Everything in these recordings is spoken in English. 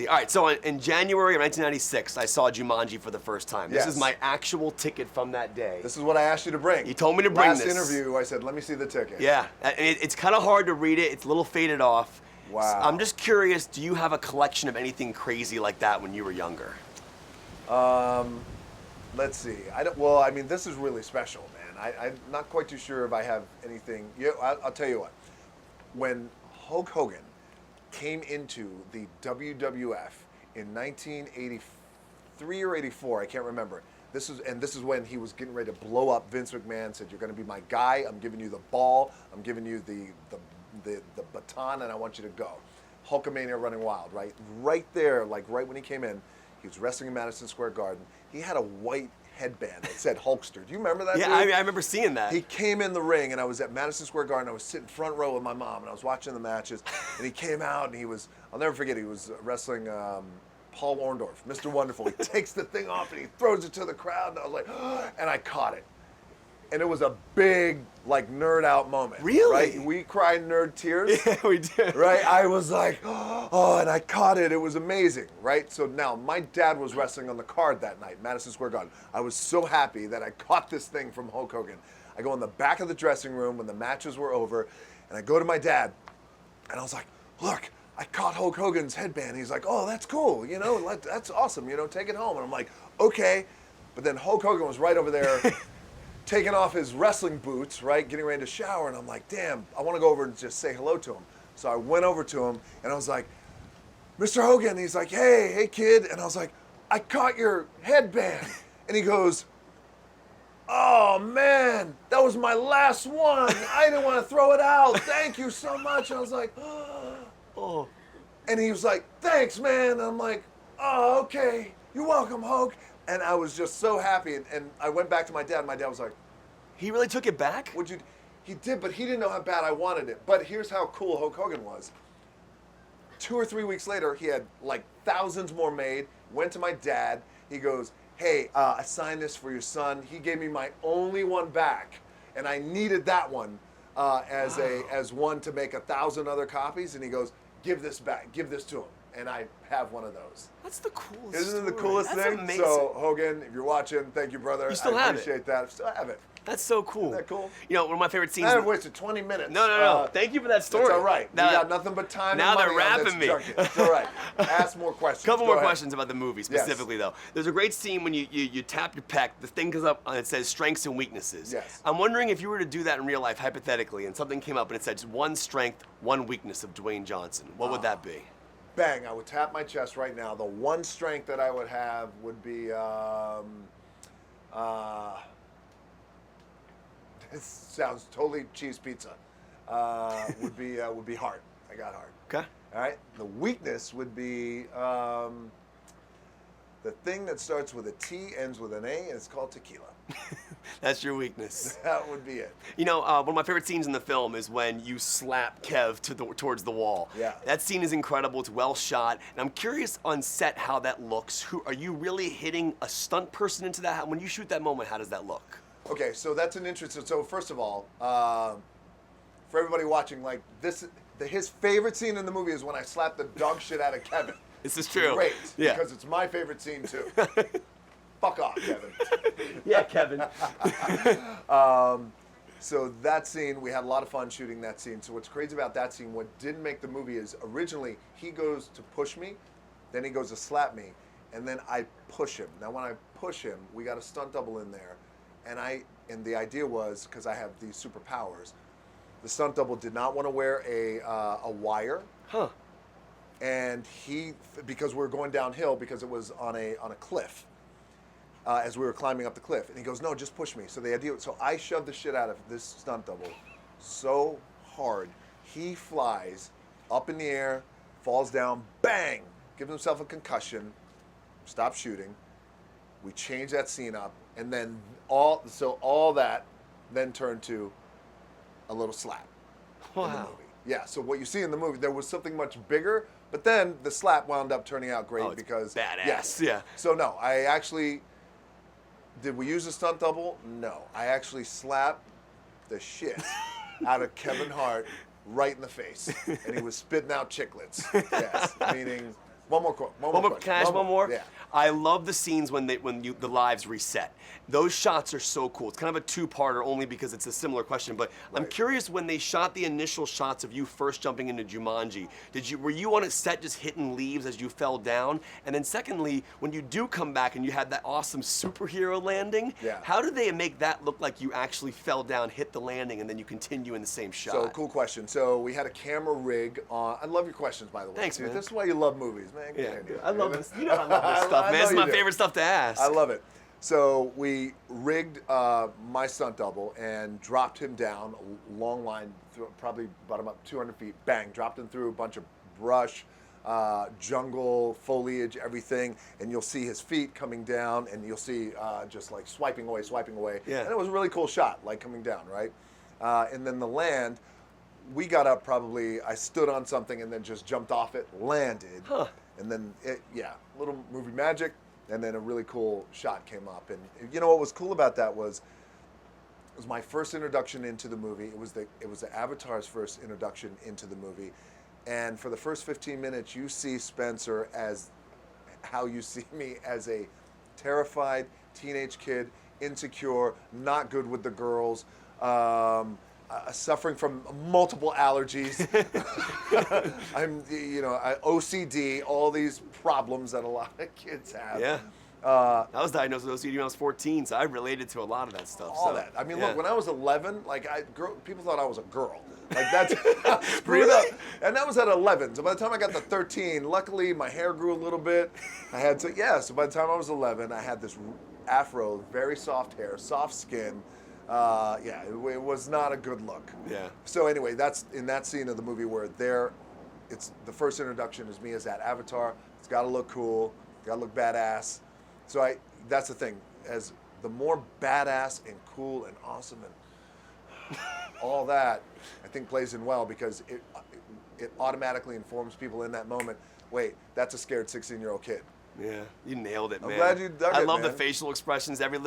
see. All right, so in January of 1996, I saw Jumanji for the first time. This Yes. is my actual ticket from that day. This is what I asked you to bring. You told me to bring Last this. interview, I said, let me see the ticket. Yeah, and it's kind of hard to read it. It's a little faded off. Wow. I'm just curious, do you have a collection of anything crazy like that when you were younger? Let's see. Well, I mean, this is really special, man. I'm not quite too sure if I have anything. I'll tell you what. When Hulk Hogan came into the WWF in 1983 or 84, I can't remember. This is when he was getting ready to blow up. Vince McMahon said, "You're going to be my guy. I'm giving you the ball. I'm giving you the baton, and I want you to go." Hulkamania running wild, right? Right there, like right when he came in, he was wrestling in Madison Square Garden. He had a white headband that said Hulkster. Do you remember that? Yeah, dude? I remember seeing that. He came in the ring, and I was at Madison Square Garden. I was sitting front row with my mom, and I was watching the matches. And he came out, and I'll never forget, he was wrestling Paul Orndorff, Mr. Wonderful. He takes the thing off, and he throws it to the crowd, and I was like, and I caught it. And it was a big, like, nerd out moment. Really? Right? We cried nerd tears. Yeah, we did. Right? I was like, oh, and I caught it. It was amazing, right? So now, my dad was wrestling on the card that night, Madison Square Garden. I was so happy that I caught this thing from Hulk Hogan. I go in the back of the dressing room when the matches were over, and I go to my dad, and I was like, look, I caught Hulk Hogan's headband. He's like, oh, that's cool, that's awesome, take it home. And I'm like, okay. But then Hulk Hogan was right over there, taking off his wrestling boots, right, getting ready to shower, and I'm like, damn, I want to go over and just say hello to him. So I went over to him, and I was like, Mr. Hogan. He's like, hey, kid. And I was like, I caught your headband. And he goes, oh, man, that was my last one. I didn't want to throw it out. Thank you so much. And I was like, oh. And he was like, thanks, man. And I'm like, oh, okay. You're welcome, Hulk. And I was just so happy. And I went back to my dad. And my dad was like, He really took it back? He did, but he didn't know how bad I wanted it. But here's how cool Hulk Hogan was. 2 or 3 weeks later, he had like thousands more made. Went to my dad. He goes, hey, I signed this for your son. He gave me my only one back, and I needed that one as one to make 1,000 other copies. And he goes, give this back, give this to him. And I have one of those. That's the coolest Isn't it the story. coolest That's thing? amazing. So, Hogan, if you're watching, thank you, brother. You still have it. I appreciate that. I still have it. That's so cool. Isn't that cool? One of my favorite scenes. I wasted 20 minutes. No. Thank you for that story. It's all right. Now, we got nothing but time now and money they're on wrapping this me. junket. It's all right. Ask more questions. Couple Go more ahead. questions about the movie specifically, though. There's a great scene when you tap your pec, the thing comes up and it says strengths and weaknesses. Yes. I'm wondering if you were to do that in real life, hypothetically, and something came up and it said one strength, one weakness of Dwayne Johnson. What would that be? Bang, I would tap my chest right now. The one strength that I would have would be, this sounds totally cheese pizza, would be Hart. I got Hart. Okay. All right. The weakness would be the thing that starts with a T, ends with an A, and it's called tequila. That's your weakness. That would be it. One of my favorite scenes in the film is when you slap Kev towards the wall. Yeah. That scene is incredible. It's well shot. And I'm curious on set how that looks. Are you really hitting a stunt person into that? When you shoot that moment, how does that look? Okay, so that's an interesting. So first of all, for everybody watching, like this, his favorite scene in the movie is when I slap the dog shit out of Kevin. This is true. Great, Yeah. because it's my favorite scene too. Fuck off, Kevin. Yeah, Kevin. So that scene, we had a lot of fun shooting that scene. So what's crazy about that scene, what didn't make the movie is originally he goes to push me, then he goes to slap me, and then I push him. Now when I push him, we got a stunt double in there, and the idea was, because I have these superpowers, the stunt double did not want to wear a wire. Huh. And because we were going downhill, because it was on a cliff, as we were climbing up the cliff, and he goes, no, just push me. So the idea, so I shoved the shit out of this stunt double so hard, he flies up in the air, falls down, bang, gives himself a concussion, stop shooting. We change that scene up, and then all that then turned to a little slap in the movie. Yeah, so what you see in the movie, there was something much bigger, but then the slap wound up turning out great because badass. Yes. Yeah. So no, did we use a stunt double? No. I actually slapped the shit out of Kevin Hart right in the face, and he was spitting out chiclets. Yes, meaning One more question. Can I ask one more? Yeah. I love the scenes when the lives reset. Those shots are so cool. It's kind of a two-parter only because it's a similar question. But I'm Right. curious, when they shot the initial shots of you first jumping into Jumanji, were you on a set just hitting leaves as you fell down? And then secondly, when you do come back and you had that awesome superhero landing, Yeah. how do they make that look like you actually fell down, hit the landing, and then you continue in the same shot? So, cool question. So, we had a camera rig on. I love your questions, by the way. Thanks, See, man. This is why you love movies, man. Yeah, Continue. I love this. You know I love this stuff, I man. know It's you my do. favorite stuff to ask. I love it. So we rigged my stunt double and dropped him down a long line, probably about about 200 feet. Bang! Dropped him through a bunch of brush, jungle, foliage, everything, and you'll see his feet coming down, and you'll see just like swiping away. Yeah. And it was a really cool shot, like coming down, right? And then the land. We got up probably. I stood on something and then just jumped off it, landed, and then little movie magic. And then a really cool shot came up. And you know what was cool about that was it was my first introduction into the movie. It was the Avatar's first introduction into the movie. And for the first 15 minutes, you see Spencer as how you see me, as a terrified teenage kid, insecure, not good with the girls, suffering from multiple allergies. I'm, OCD, all these problems that a lot of kids have. Yeah. I was diagnosed with OCD when I was 14, so I related to a lot of that stuff. All so, that. I mean, yeah. look, when I was 11, people thought I was a girl. Like that's screwed Really? up. And that was at 11. So by the time I got to 13, luckily my hair grew a little bit. So by the time I was 11, I had this afro, very soft hair, soft skin. It was not a good look. Yeah. So anyway, that's in that scene of the movie where it's the first introduction is me as that avatar. It's got to look cool, got to look badass. So that's the thing. As the more badass and cool and awesome and all that, I think plays in well because it automatically informs people in that moment. Wait, that's a scared 16-year-old kid. Yeah, you nailed it, man. I'm glad you dug I it, love the man. facial expressions, even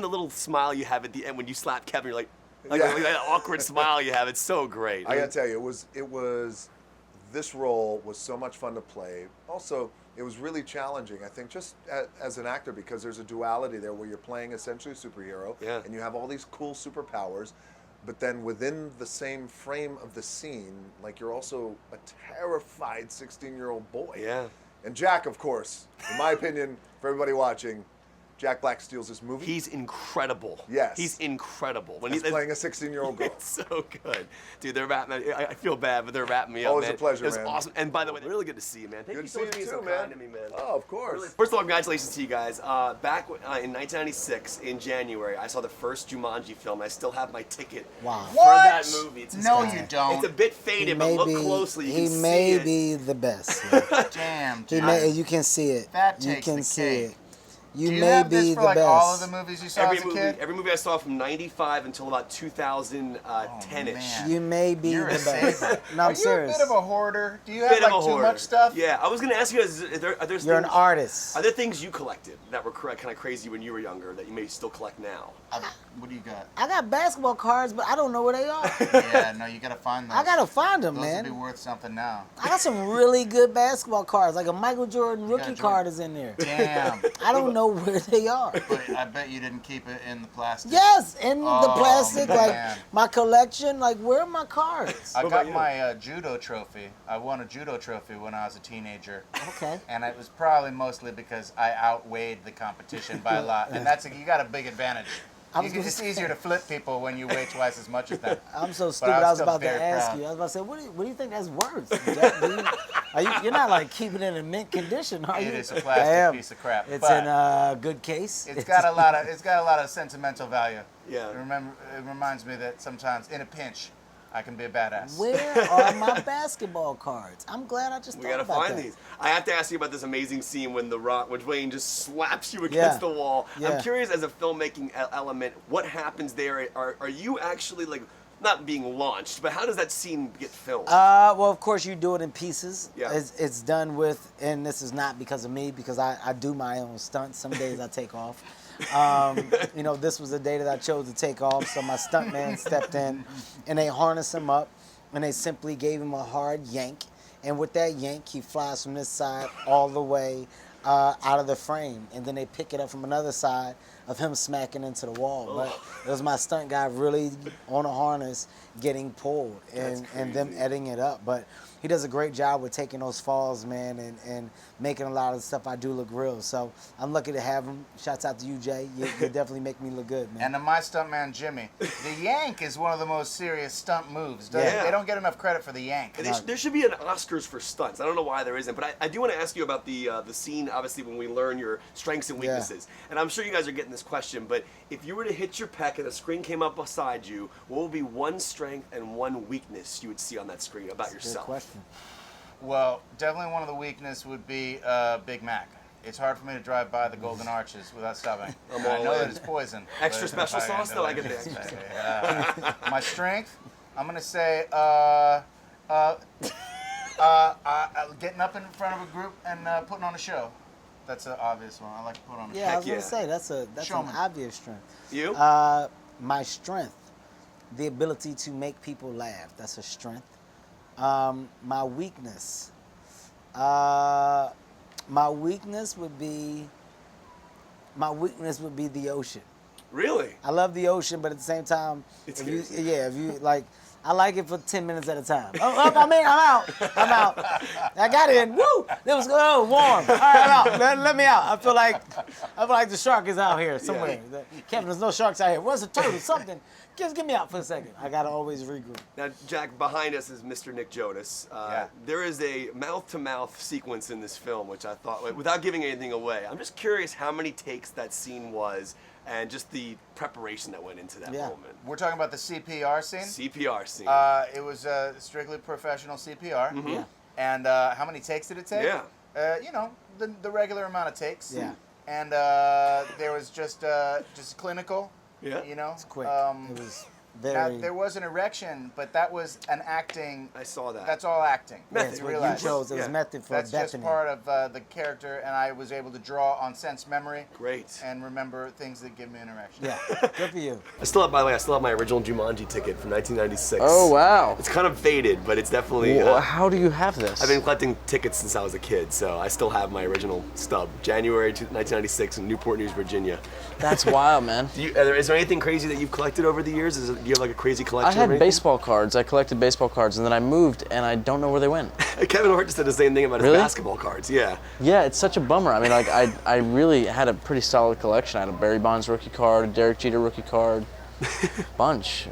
the little smile you have at the end when you slap Kevin. You're like Yeah. that awkward smile you have. It's so great. I gotta tell you, it was this role was so much fun to play. Also, it was really challenging, I think, just as an actor, because there's a duality there where you're playing essentially a superhero, and you have all these cool superpowers, but then within the same frame of the scene, like you're also a terrified 16-year-old boy. Yeah. And Jack, of course, in my opinion, for everybody watching, Jack Black steals this movie. He's incredible. Yes. He's incredible. When He's playing a 16-year-old girl. It's so good. Dude, they're wrapping me. I feel bad, but they're wrapping me up, Always man. a pleasure, It was man. awesome. And by the way, really good to see you, man. Thank Good you to so see much for you being too, so kind man. to me, man. Oh, of course. Really. First of all, congratulations to you guys. Back in 1996, in January, I saw the first Jumanji film. I still have my ticket Wow. for that movie. It's No, you don't. It's a bit faded, but look closely. You He can may see it. be the best. Yeah. Damn, He dude. may, you can see it. That You takes can the see cake. it. You Do you may have be this the for like best. all of the movies you saw as a kid? Every movie I saw from '95 until about 2010-ish. man. You may be You're the a best. saver. No, Are I'm you serious. a bit of a hoarder? Do you have Bit of like a too hoarder. much stuff? Yeah, I was gonna ask you guys, are there You're an things- artist. Are there things you collected that were kind of crazy when you were younger that you may still collect now? What do you got? I got basketball cards, but I don't know where they are. Yeah, no, you gotta find those. I gotta find them, Those man. would be worth something now. I got some really good basketball cards, like a Michael Jordan got a rookie Jordan. card is in there. Damn. I don't know where they are. But I bet you didn't keep it in the plastic. Yes, in the Oh, plastic, man. like my collection. Like, where are my cards? I What got about you? my judo trophy. I won a judo trophy when I was a teenager. Okay. And it was probably mostly because I outweighed the competition by a lot. And you got a big advantage. It's easier to flip people when you weigh twice as much as them. I'm so But stupid. I was still about to very ask proud. you. I was about to say, what do you think that's worth? Jack? You're not like keeping it in mint condition, are you? It is a plastic Damn. piece of crap. It's but in a good case. it's got a lot of sentimental value. Yeah. It reminds me that sometimes in a pinch, I can be a badass. Where are my basketball cards? I'm glad I just We thought gotta about find that. these. I have to ask you about this amazing scene when Dwayne just slaps you against Yeah. the wall. Yeah. I'm curious, as a filmmaking element, what happens there? Are you actually like not being launched, but how does that scene get filmed? Well, of course, you do it in pieces. Yeah. It's done with, and this is not because of me, because I do my own stunts. Some days I take off. This was the day that I chose to take off, so my stuntman stepped in, and they harnessed him up, and they simply gave him a hard yank, And with that yank, he flies from this side all the way out of the frame, and then they pick it up from another side of him smacking into the wall. But it was my stunt guy really on a harness getting pulled and them editing it up. But he does a great job with taking those falls, man, and making a lot of the stuff I do look real. So I'm lucky to have him. Shouts out to you, Jay. You definitely make me look good, man. And to my stuntman, Jimmy, the yank is one of the most serious stunt moves. They don't get enough credit for the yank. There should be an Oscars for stunts. I don't know why there isn't, but I do want to ask you about the scene, obviously, when we learn your strengths and weaknesses. And I'm sure you guys are getting this question, but if you were to hit your pec and a screen came up beside you, what would be one strength and one weakness you would see on that screen about yourself? Good question. Well, definitely one of the weaknesses would be Big Mac. It's hard for me to drive by the Golden Arches without stopping. I know that it's poison. Extra special sauce, though, I get the extra. My strength, I'm going to say getting up in front of a group and putting on a show. That's an obvious one. I like to put on a show. Yeah, I was going to say, that's an obvious strength. You? My strength, the ability to make people laugh. That's a strength. My weakness. My weakness would be the ocean. Really? I love the ocean, but at the same time, if you like, I like it for 10 minutes at a time. I'm out. I got in. Woo! It was warm. All right, I'm out. Let me out. I feel like the shark is out here somewhere. Kevin, there's no sharks out here. Where's the turtle? Something. Just get me out for a second. I gotta always regroup. Now, Jack, behind us is Mr. Nick Jonas. There is a mouth-to-mouth sequence in this film, which I thought, without giving anything away, I'm just curious how many takes that scene was, and just the preparation that went into that moment. We're talking about the CPR scene? CPR scene. It was strictly professional CPR. Mm-hmm. Yeah. And how many takes did it take? Yeah. The regular amount of takes. Yeah. And there was just clinical. Yeah. It's quick. It was very. There was an erection, but that was an acting. I saw that. That's all acting. Method. You realize. You chose. It was method for That's Bethany. just part of the character, and I was able to draw on sense memory. Great. And remember things that give me an erection. Yeah. Good for you. By the way, I still have my original Jumanji ticket from 1996. Oh, wow. It's kind of faded, but it's definitely. Well, how do you have this? I've been collecting tickets since I was a kid, so I still have my original stub. January 1996 in Newport News, Virginia. That's wild, man. Is there anything crazy that you've collected over the years? Do you have like a crazy collection? I had baseball cards. I collected baseball cards, and then I moved, and I don't know where they went. Kevin Hart just said the same thing about his basketball cards. Yeah. Yeah, it's such a bummer. I mean, like I really had a pretty solid collection. I had a Barry Bonds rookie card, a Derek Jeter rookie card, bunch.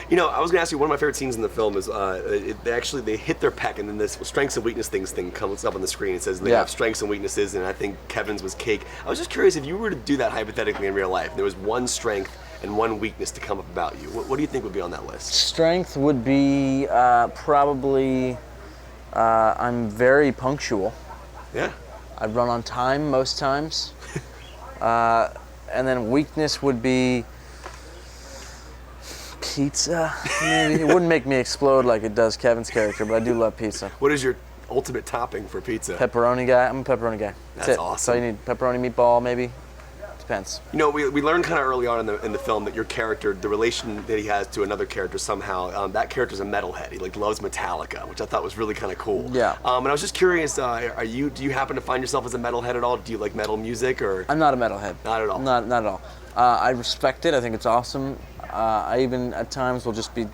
You know, I was gonna ask you, one of my favorite scenes in the film is they hit their pec, and then this strengths and weakness thing comes up on the screen. It says they have strengths and weaknesses, and I think Kevin's was cake. I was just curious, if you were to do that hypothetically in real life, there was one strength and one weakness to come up about you, what do you think would be on that list? Strength would be probably I'm very punctual. Yeah. I run on time most times. And then weakness would be pizza. Maybe. It wouldn't make me explode like it does Kevin's character, but I do love pizza. What is your ultimate topping for pizza? Pepperoni guy. I'm a pepperoni guy. That's it. awesome. So you need pepperoni meatball, maybe. Depends. You know, we learned kind of early on in the film that your character, the relation that he has to another character somehow, that character's a metalhead. He loves Metallica, which I thought was really kind of cool. Yeah. And I was just curious, do you happen to find yourself as a metalhead at all? Do you like metal music or? I'm not a metalhead. Not at all. Not at all. I respect it. I think it's awesome. I even at times will just be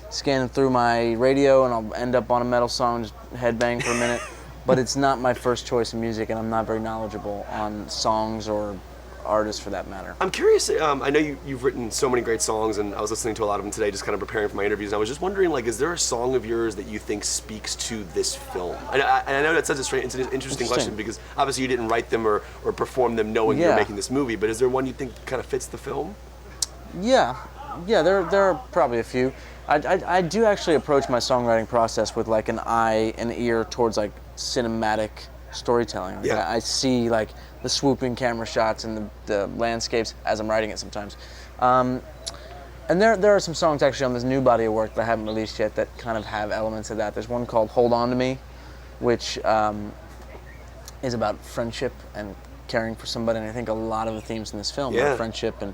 scanning through my radio and I'll end up on a metal song, just headbang for a minute. But it's not my first choice of music, and I'm not very knowledgeable on songs or artists for that matter. I'm curious, I know you've written so many great songs, and I was listening to a lot of them today just kind of preparing for my interviews, and I was just wondering, is there a song of yours that you think speaks to this film? And I know that's such it's an interesting question, because obviously you didn't write them or perform them knowing you're making this movie, but is there one you think kind of fits the film? Yeah, there are probably a few. I do actually approach my songwriting process with an eye and ear towards cinematic storytelling. I see the swooping camera shots and the landscapes as I'm writing it sometimes. And there are some songs actually on this new body of work that I haven't released yet that kind of have elements of that. There's one called Hold On To Me, which is about friendship and caring for somebody, and I think a lot of the themes in this film are friendship and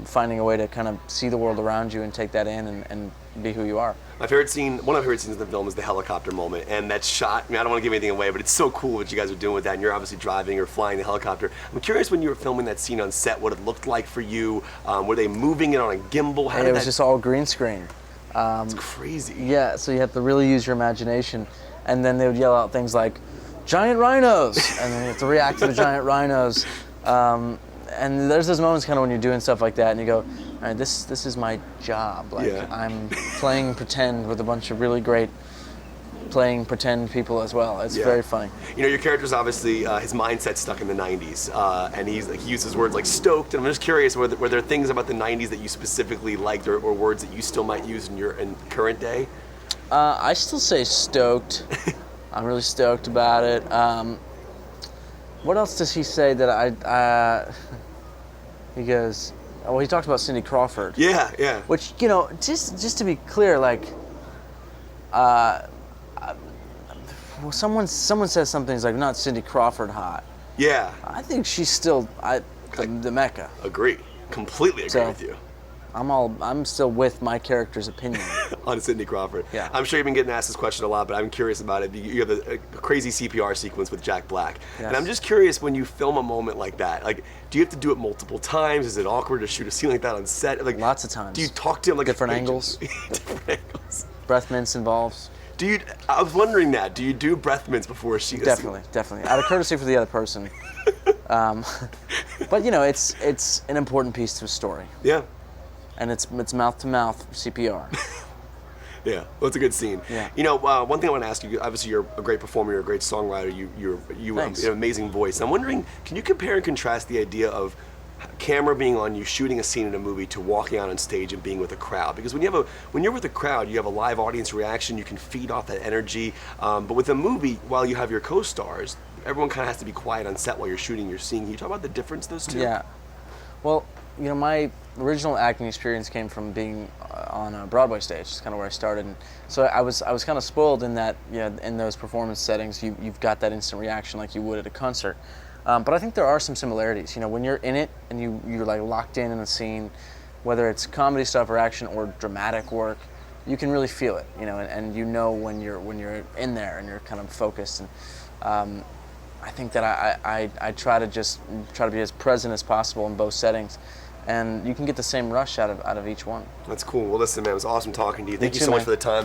finding a way to kind of see the world around you and take that in and be who you are. My favorite scene, one of my favorite scenes in the film is the helicopter moment, and that shot. I mean, I don't want to give anything away, but it's so cool what you guys are doing with that. And you're obviously driving or flying the helicopter. I'm curious, when you were filming that scene on set, what it looked like for you. Were they moving it on a gimbal? How And did it was that? just all green screen. It's crazy. Yeah, so you have to really use your imagination. And then they would yell out things like, giant rhinos! And then you have to react to the giant rhinos. And there's those moments kind of when you're doing stuff like that and you go, all right, this is my job. Like, Yeah. I'm playing pretend with a bunch of really great playing pretend people as well. It's Yeah. very funny. You know, your character's obviously, his mindset's stuck in the 90s, and he uses words like stoked, and I'm just curious, were there things about the 90s that you specifically liked, or words that you still might use in current day? I still say stoked. I'm really stoked about it. What else does he say that he goes, well, he talks about Cindy Crawford. Yeah, yeah. Which, you know, just to be clear, like, well, someone says something, it's like, not Cindy Crawford hot. Yeah, I think she's still the Mecca. agree. Completely agree So- with you. I'm still with my character's opinion. On Cindy Crawford. Yeah. I'm sure you've been getting asked this question a lot, but I'm curious about it. You have a crazy CPR sequence with Jack Black. Yes. And I'm just curious, when you film a moment like that, like, do you have to do it multiple times? Is it awkward to shoot a scene like that on set? Like, Lots of times. Do you talk to him like Different a- angles. Different angles. Breath mints involves. I was wondering that. Do you do breath mints before she Definitely. Out of courtesy for the other person. But you know, it's an important piece to a story, Yeah. and it's mouth to mouth CPR. Yeah, well, it's a good scene. Yeah. You know, one thing I want to ask you, obviously you're a great performer, you're a great songwriter, you have Thanks. an amazing voice. I'm wondering, can you compare and contrast the idea of camera being on you shooting a scene in a movie to walking out on stage and being with a crowd? Because when you're with a crowd, you have a live audience reaction, you can feed off that energy. But with a movie, while you have your co-stars, everyone kind of has to be quiet on set while you're shooting your scene. Can you talk about the difference, those two? Yeah. Well, you know, my original acting experience came from being on a Broadway stage. It's kind of where I started. And so I was kind of spoiled in that, you know, in those performance settings, you've got that instant reaction like you would at a concert. But I think there are some similarities. You know, when you're in it and you're like locked in a scene, whether it's comedy stuff or action or dramatic work, you can really feel it. You know, and you know when you're in there and you're kind of focused. And I think that I try to be as present as possible in both settings, and you can get the same rush out of each one. That's cool. Well, listen, man, it was awesome talking to you. Thank you too, so much man. for the time.